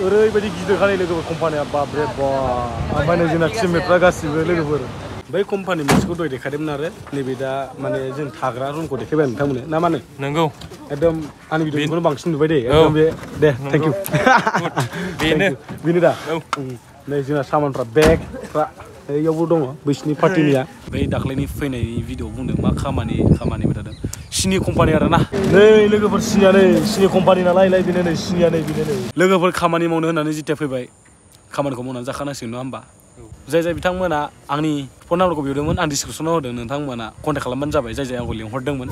ओरैबायदि गिदिर खालाय लोगोफोर कम्पानिया बाबरे बा ओमफ्राय नै जोंना टिममेटफ्रा गासिबो लोगोफोर बै कम्पानि मोनसेखौ दहाय देखायदोंमोन आरो नैबे दा माने जों थाग्रा रुमखौ देखायबाय नोंथांमोननो ना मानो नंगौ एकदम आंनि भिडिअखौनो बांसिन नुबाय दे एकदम बे दे थेंक इउ बेनो दा नै जोंना सामानफ्रा बेगफ्रा बैयावबो दङ बैसिनि पार्टिनिया बै दाख्लैनि फैनायनि भिडिअ बुंदों मा खामानि थादों सिनि कम्पानि आरो ना नै लोगोफोर सिनिया नै सिनि कम्पानि नालाय बेनो नै सिनिया नै बेनो नै लोगोफोर खामानि मावनो होननानै जिथिया फैबाय खामानिखौ मावनानै जाखानांसिगोन नङा होमबा जाय बिथांमोना आंनि फन नाम्बारखौ बिहरदोंमोन आं डिसक्रिपसनाव होदों नोंथांमोना कन्टेक्ट खालामबानो जाबाय जाय आंखौ लिंहरदोंमोन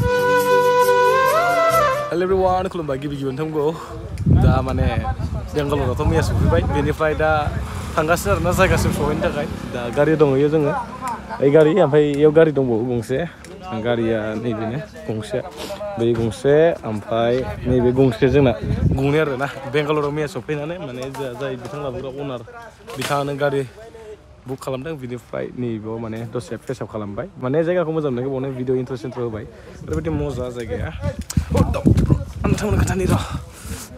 हेल' एभ्रिवान खुलुमबाय गिबि नोंथांखौ दा माने बेंगालरावथ' मैया सफैबाय बेनिफ्राय दा थांगासिनो आरोना जायगासिम सहैनो थाखाय दा गारि दंहैयो जोङो ओइ गारि ओमफ्राय इयाव गारि दंबावो गंसे गारिया नैबेनो गंसे बै गंसे ओमफ्राय नैबे गंसे जोंना गंनै आरोना बेंगालराव मैया सफैनानै माने जाय बिथां लाबोग्रा अनार बिथाङानो गारि बुक खालामदों बिनिफ्राय नैबेयाव माने दसे फेसआप खालामबाय माने जायगाखौ मोजां मोननायखौ बावनो भिडिअ इन्ट्र होबाय ओरैबायदि मजा जायगाया नोंथांमोन खोन्थानि र'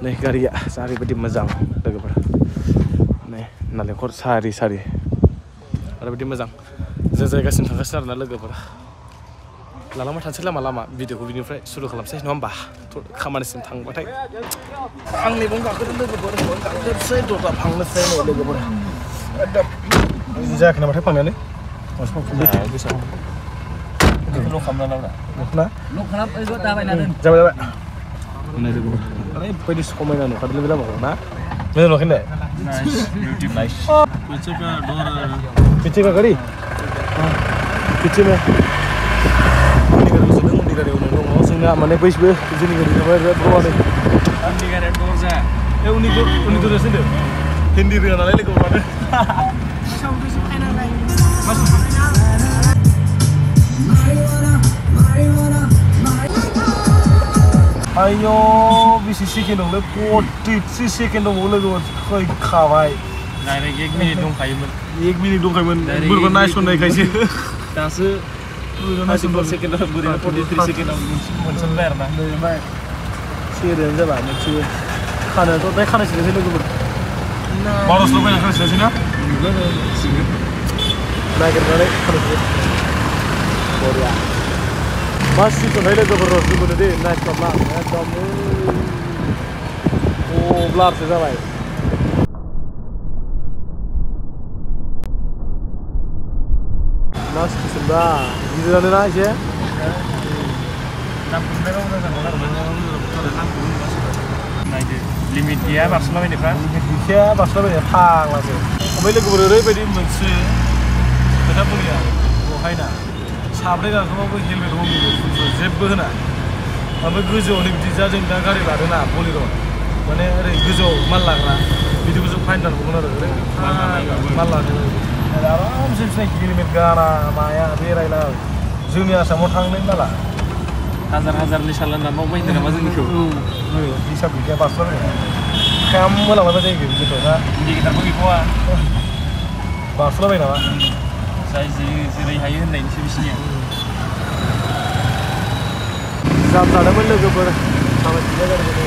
नै गारिया ओरैबायदि मोजां लोगोफोर नै नालेंखर सारि ओरैबायदि मोजां जों जायगासिम थांगासिनो आरोना लोगोफोर लालांबाय थानोसै लामा भिडिअखौ बिनिफ्राय सुरु खालामसै नङा होमबा खामानिसिम थांबाथाय आंनि बन गाखोदों लोगोफोर गाखोसै दरजा फांनोसै नै लोगोफोर एकदम जायाखै नामाथाय फांनायानो ल' खालामना जाबाय ओरैबायदि समायना नुखादोंलै बे लामाखौ ना मोजां नुवाखै दे पीछे का गाड़ी पीछे में उन्दै गारियाव दङ जोंना माने बैसबो जोंनि गारि थाबाय बर'आनो उन्दै गारिया दर जा ए उन्दै दरजासो होनदों हिन्दी रोङा नालाय लोगोफोरानो आयौ बेसे सेकेन्ड दंलै 43 सेकेन्ड दंबावो लोगोफोर फैखाबाय डाइरेक्ट 1 मिनिट दंखायोमोन 1 मिनिट दंखायोमोन बोरैबा नायसननायखायसो दासो 44 सेकेन्डआव बोरैबा 43 सेकेन्डआव मोनसनबाय आरोना ओमफ्राय सेरेन जाबाय मोनसेबो खानायाथ' दाय खानायसोनोसै लोगोफोर बार'सल' बायना खानायसोनोसै ना नागिरनानै खानायसो बरिया मा सिटनाय लोगोफोर रसबोनो दे नायस्लाबला एकदम ब्लारसो जाबाय मा सिटुएसनबा गिदिरानो ना एसे नायदो लिमिट गैया बारस'लाबायनायफ्रा लिमिट गैखाया बारस'लाबायनाया फाग्लासो ओमफ्राय लोगोफोर ओरैबायदि मोनसे खोथा बुंनिया बहाय ना साब्रै गाखोबाबो हेलमेट हमो जेबो होना ओमफ्राय गोजौआवनो बिदि जा जों दा गारि लादोंना बलेर' माने ओरै गोजौआव माल लाग्रा बिदिखौ जों फाइन दानबावगोन आरो ओरै माल लादों आरामसे बिसिना हेलमेट गाना माया बेरायला जोंनि आसामाव थांनाय नाला हाजारनि सालान दानबावबाय होनदों नामा जोंनिखौ हिसाब गैखाया बारस'लाबायनाय खाम मोलांलायबा जायो बिदिथ' ना गिदिरबो गैबावा बारस'लाबाय नामा जाय जेरै हायो होननायनिसो बिसिनिया जाम जादोंमोन लोगोफोर थाबायफिननाय गारिखौनो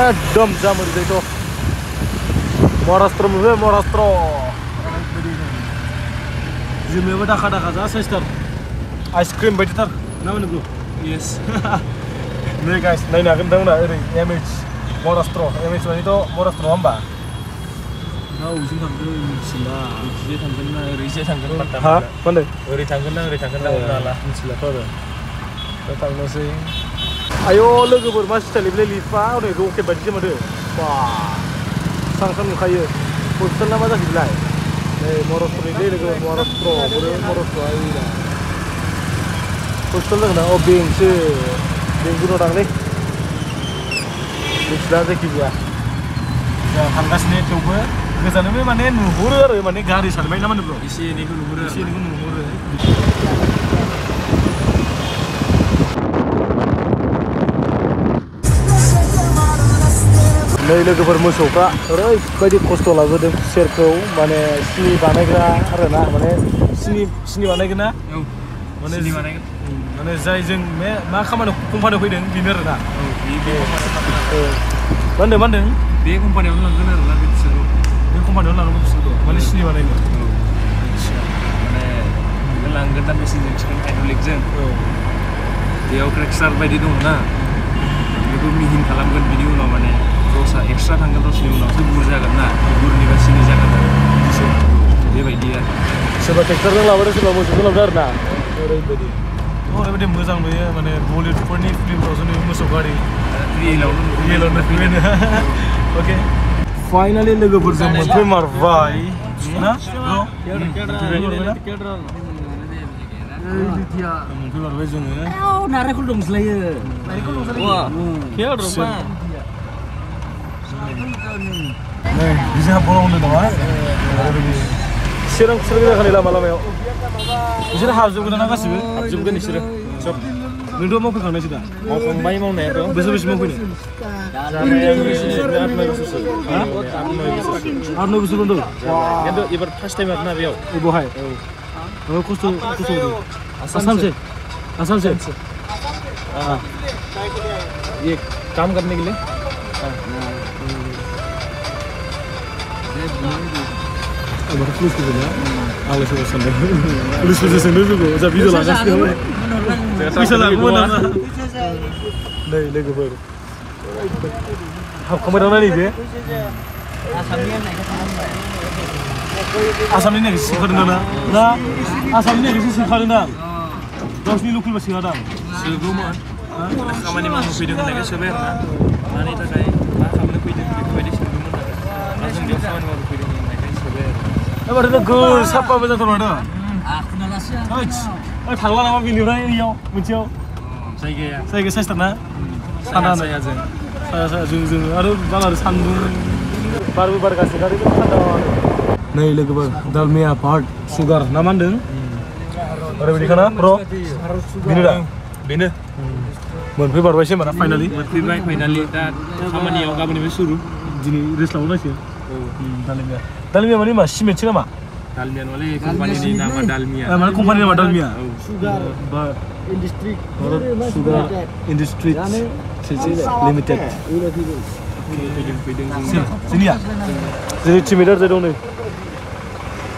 एकदम जाम ओरैजायथ' महाराष्ट्र मोनबाय महाराष्ट्र जोमैयाबो दाखा जा साइसथार आइसक्रिम बायदिथार ना मा होनो येस नै गाइस नायनो हागोन नोंथांमोना ओरै MH महाराष्ट्र MH मानिथ' महाराष्ट्र नङा होमबा जों थांगोन मिथिला ओरैजाय थांगोन ना ओरैजाय थांगोन हा मा होनदों ओरै थांगोन ना ओरै थांगोन ना हाला मिथिलाथ' आरो दा थांनोसै आय' लोगोफोर मा स्टाइलनिफ्राय लिफा हनै रकेट बायदिसो मोनो बा स्रां नुखायो हस्टेल ना मा जाखैलाय नै महाराष्ट्रनिलै लोगोफोर महाराष्ट्र बोरै महाराष्ट्र आयदा हस्टेल दङ ना अ बेंकसो बेंगुराव दांलै मिथिला जायखिजाया जोंहा थांगासिनो थेवबो गोजाननिफ्राय माने नुहुरो आरो माने गारि सारबाय ना मा होनो एसे एनैखौ नुहुरो नै लोगोफोर मोसौफ्रा ओरैबायदि खस्थ' लाबोदों खुसेरखौ माने सिनि बानायग्रा आरोना माने सिनि बानायगोन ना माने जाय जों मा खामानि कम्पानियाव फैदों बेनो आरोना मा होनदों बे कम्पानियावनो लांगोन आरोना गोदान मेसिनजों थिखां हाइड्रलिकजों बेयाव क्रेकस्टार बायदि दङ ना बेखौ मिहिन खालामगोन बिनि उनाव माने रसा एक्सट्रा थांगोन रसनि उनावसो गुर जागोन ना गुरनि बा सिनि जागोन बिदिसो बेबायदि आरो सोरबा ट्रेक्टरजों लाबोदों सोरबा मोसौजों लाबोदों आरो ना ओरैबायदि मोजां नुयो माने बलिउडफोरनि फिल्मफ्रावसो नुयो मोसौ गारि रियेलावनो फैनो अके फाइनालि लोगोफोरजों मोनफैमारबाय ना मोनफैमारबाय जोङो नारेंखल दंस्लायो नै बिजों हाबबावनांगौ होनदों नामा चिरां जाखानाय लामायाव बिसोर हाबजोबगोन ना गासिबो हाबजोबगोन बिसोरो सब नोंथ' मावफैखांनायसो दा मावखांबाय मावनायाथ' बेसे मावफैनो 8-9 बोसोर दं खिन्थु एबार फार्स्ट टाइम आरोना बेयाव बहाय खस्थ' आसामसे ये काम करने के लिए पुलिस फैदोंना आंलाय सोरबा सानदों पुलिस फैदों सोंदों जोंखौ जा भिडिअ लागासिनो फैसा लागौमोन नामा नै लोगोफोर हाबखांबाय दां नैबे आसामनि नायखौ सोखादों ना आसामनि नायखौसो सोखादों दां गावसिनि लकेलबा सोखादां सोगौमोन खामानि मावनो फैदों होननायखाय सोबाय आरोना मानि थाखाय मा खालामनो फैदों बेफोरबायदि सोंदोंमोन आरो जों बेयाव खामानि मावनो फैदों होननायखाय सोबाय आरो एबार नोगोर साफा मोजांथार माथो थांला नामा बेनिफ्राय ओइयाव मोनसेयाव जायगाया साइसथार ना साया जों आरो बाला सान्दुं बारबो बारगासिनो आरो थान्दा नै लोगोफोर दालमिया पार्ट सुगार ना मा होनदों ओरैबायदिखाना ब्र' बेनो मोनफैबारबायसो होनबा फाइनालि मोनफैबाय फाइनालि दा खामानियाव गाबोननिफ्राय सुरु दिनै रेस्ट लाबावनांसिगोन दालमिया माने मा सिमेन्टसो नामा दालमिया नङालै कम्पानिनि नामा दालमिया माने कम्पानिनि नामा दालमिया सुगार इन्डास्ट्रि लिमिटेड फैदों जोंनिया जेरै टिमेटार जाय दं नै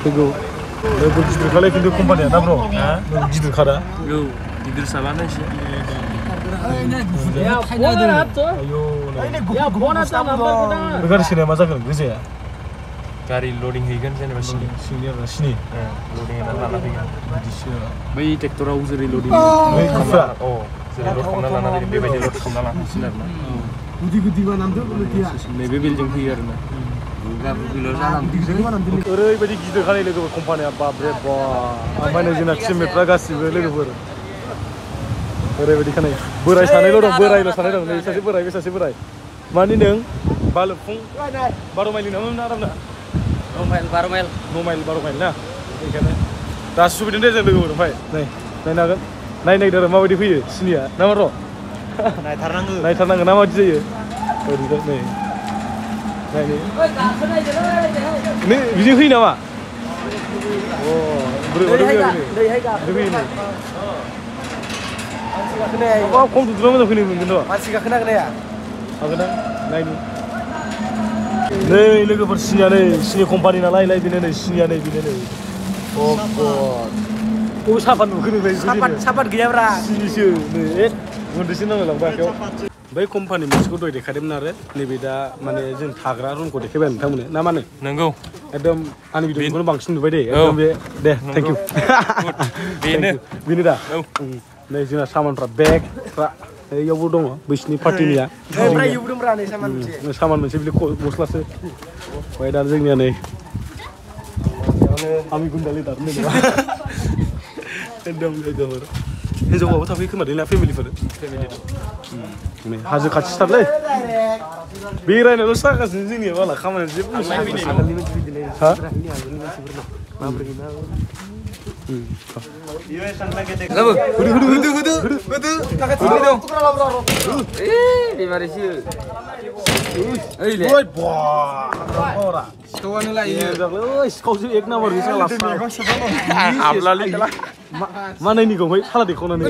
फैगौ नोगोर गिदिरखालाय खिन्थु कम्पानिया ना ब्र' गिदिरखादा गिदिर साबानो एसे गारि सोनाया मा जागोन गोजाया गारि लडिं हैगोन जेनेबा सिनि आरो सिनि लडिं होनानै लाना फैगोन बिदिसो बै ट्रेक्टराव जेरै लडिं बै गुफुरा जेरै लड खालामना लाना फैगोन बेबायदि लड खालामना लांफिन आरोना नैबे बेलजों फैयो आरोना ओरैबायदि गिदिर खानाय लोगोफोर कम्पानिया बाबरे बा ओमफ्राय नै जोंना टिममेटफ्रा गासिबो लोगोफोर ओरैबायदि खानाय बोराय सानैल' दं बोरायल' सानै दं नै सासे बोराय बे सासे बोराय मानि नों बालुफुं 12 माइलनि नामा आरामना 9 माइल 12 माइल ना बेखायनो दासो सफैदों दे जों लोगोफोर ओमफ्राय नै नायनो हागोन नायनो नागिरदों आरो माबायदि फैयो सिनिया ना मा र' नायथारनांगोन ना माबायदि जायो ओरैनो नै बिजों फैयो नामा खम दुद्रा मोजां फैनो मोनगोन र' मानसि गाखोनो हागोन हागोन नायनि नै लोगोफोर सिनिया नै सिनि कम्पानि नालाय बेनो नै सिनिया नै बेनो नै अ सापात नुखोनो सापात गैयाब्रा सिनिसो नै गुन्दैसो नांलायलांबाय आखायाव बै कम्पानि मोनसेखौ दहाय देखायदोंमोन आरो नैबे दा माने जों थाग्रा रुमखौ देखायबाय नोंथांमोननो ना मानो नंगौ एकदम आंनि भिडिअखौनो बांसिन नुबाय दे एकदम बे दे थेंक इउ बेनो दा नै जोंना सामानफ्रा बेगफ्रा इयावबो दङ बैसिनि पार्टिनिया सामान मोनसे बिले गस्लासो ओमफ्राय दा जोंनिया नै आमि गुन्दालि दारनो एकदम लोगोफोर हिन्जावबाबो थाफैयो खोमा ना फेमिलिफोर नै हाजो खाथिथारलै बेरायनायल'सो जागासिनो जोंनिया बाला खामानिया जेबो हा सिखावसो एक नाम्बार मा नायनिखौ ओमफ्राय साला देखावनानै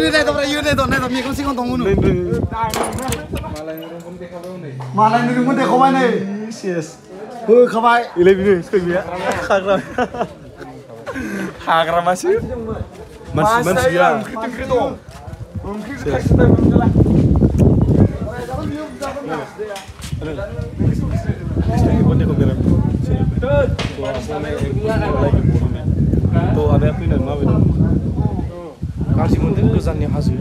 मालायनिखौ देखावबाय नै होखाबाय इलाय बिनो सोर गैया हाग्रामासो मानसि गैया तो आदाया फैनानै माबायदि गाज्रि मोनदों गोजाननि हाजो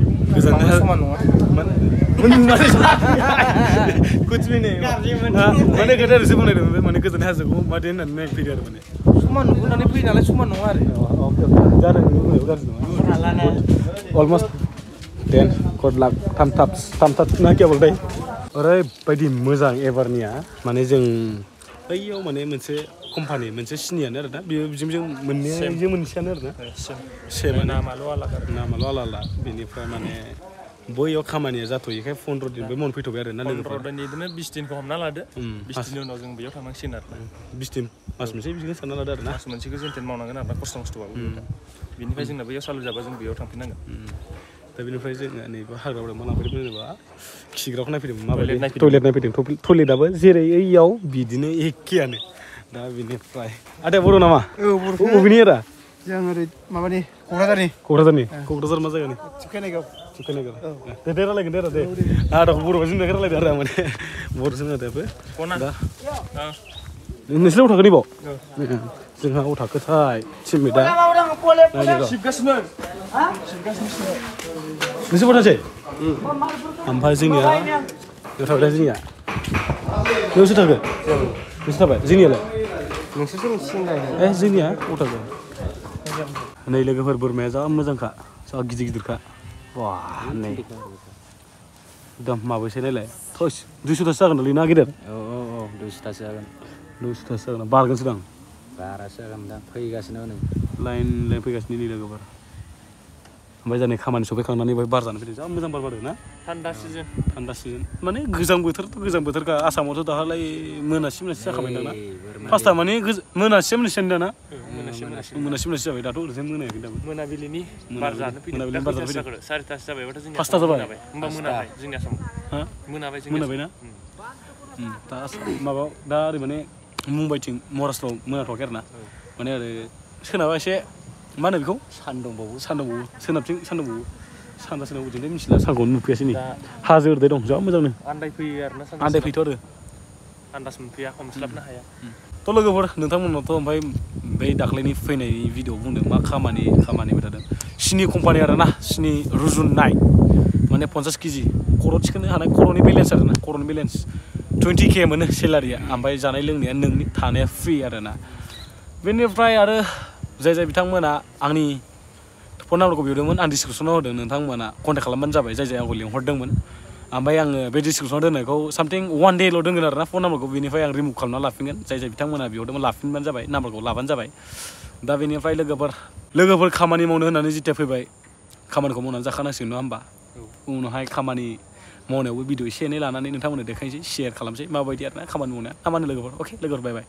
समान नङा कुछ भी नहीं माने खोथा एसे बुंनायदों माने गोजाननि हाजोखौ मादि होननानै नायफैदो आरो माने समान नुनानै फैयो नालाय समान नङा आरो जादों बुंनायाव गाज्रि नङा अलमस्ट 10 कट लाख थाम ना केबलथाय ओरैबायदि मोजां एबारनिया माने जों बैयाव माने मोनसे कम्पानि मोनसे सिनियानो आरो ना बेयो जों मोननैजों मोनसेयानो आरो ना सेम नामाल' आलादा बेनिफ्राय माने बैयाव खामानिया जाथ'यैखाय 15 दिन बे मोनफैथ'बाय आरो ना 15 दिन बिदिनो 20 दिनखौ हमना लादो 20 दिननि उनाव जों बेयाव थांनांसिगोन आरो 20 दिन मास मोनसे बिदिनो सानना लादो आरो ना मास मोनसेखौ जेनथेन मावनांगोन आरो खस्थ' मस्थ'बाबो बिनिफ्राय जोंना बैयाव सालु जाबा जों बेयाव थांफिननांगोन दा बेनिफ्राय जोङो नैबे हाग्रायाव मा लांफैदों होनोबा खिग्राखौ नायफैदोंमोन माबायदि टयलेट नायफैदों टयलेटआबो जेरै ओइयाव बिदिनो एखेयानो दा बेनिफ्राय आदाया बर' नामा औ बर' बबेनि एरा जों ओरै माबानि क'क्राझार मा जायगानि थिखानायगाव दे रायलायगोन दे दे आदाखौ बर'बा जों रायलायदो आरो माने बर'जों आदायाबो दा नोंसोर अ थाखोनि बाव जोंहा अ थाखोथाय टिममेटआ सिबगासिनो नोंसोर बथासै ओमफ्राय जोंनिया थाबाय जोंनिया नोंसोर थाखो नोंसोर थाबाय जोंनियालाय जोंनिया अ थाखो नै लोगोफोर बोरमाया जा मोजांखा जा गिदिरखा वा नै एकदम माबैसे नायलाय 200थासो जागोन ना गिदिर औ 200थासो जागोन 200थासो जागोन बारगोनसो दां बारासो जागोन दा फैगासिनो नै लाइन फैगासिनो नै लोगोफोर ओमफ्राय जानै खामानि सफैखांनानै बाय बार जानो फैदों जा मोजां बार बारदों ना थान्दा सिजन माने गोजां बोथोरखा आसामावथ' दाहालाय मोनासि जाखाबाय दाना फार्स्टआ माने मोनासि दाना मोनासि जाबाय दाथ' ओरैनो मोनायाखै दाबो मोनाबिलिनि बार जानो फैदों 4थासो जाबायबाथ' जोंनिया पासथा जाबाय होमबा मोनाबाय जोंनि आसामाव मोनाबाय ना दा माबायाव दा ओरै माने मुम्बाइथिं महाराष्ट्रआव मोनाथ'वाखै आरो ना माने ओरै सोनाबा एसे मा होनो बेखौ सान्दुंबावो सोनाबथिं सान्दुंबावो सानजा सोनाब बिदिनो मिथिला सानखौनो नुफैयासै नै हाजो ओरैजाय दं जा मोजांनो आन्दायफैयो आरो ना आन्दायफैथ' आरो आन्दाज मोनफैया हमस्लाबनो हाया थ' लोगोफोर नोंथांमोननावथ' ओमफ्राय बै दाख्लैनि फैनायनि भिडिअ'आव बुंदों मा खामानिबो थादों सिनि कम्पानि आरो ना सिनि रुजुननाय माने 50 केजि खर' थिखोनो हानाय खर'नि बेलेन्स आरो ना खर'नि बेलेन्स 20K मोनो सेलारिया ओमफ्राय जानाय लोंनाया नोंनि थानाया फ्रि आरो ना बेनिफ्राय आरो जाय बिथांमोना आंनि फन नाम्बारखौ बिहरदोंमोन आं डिसक्रिपसनाव होदों नोंथांमोना कन्टेक्ट खालामबानो जाबाय जाय आंखौ लिंहरदोंमोन ओमफ्राय आङो बे डिसक्रिपसनाव दोननायखौ सामथिं 1 डेल' दोनगोन आरो ना फन नाम्बारखौ बेनिफ्राय आं रिमुभ खालामना लाफिनगोन जाय बिथांमोना बिहरदोंमोन लाफिनबानो जाबाय नाम्बारखौ लाबानो जाबाय दा बेनिफ्राय लोगोफोर खामानि मावनो होननानै जिथिया फैबाय खामानिखौ मावनानै जाखानांसिगोन नङा होमबा उनावहाय खामानि मावनायावबो भिडिअ एसे एनै लानानै नोंथांमोननो देखायनोसै शेयार खालामसै माबायदि आरो ना खामानि मावनाया लोगोफोर अके लोगोफोर बाय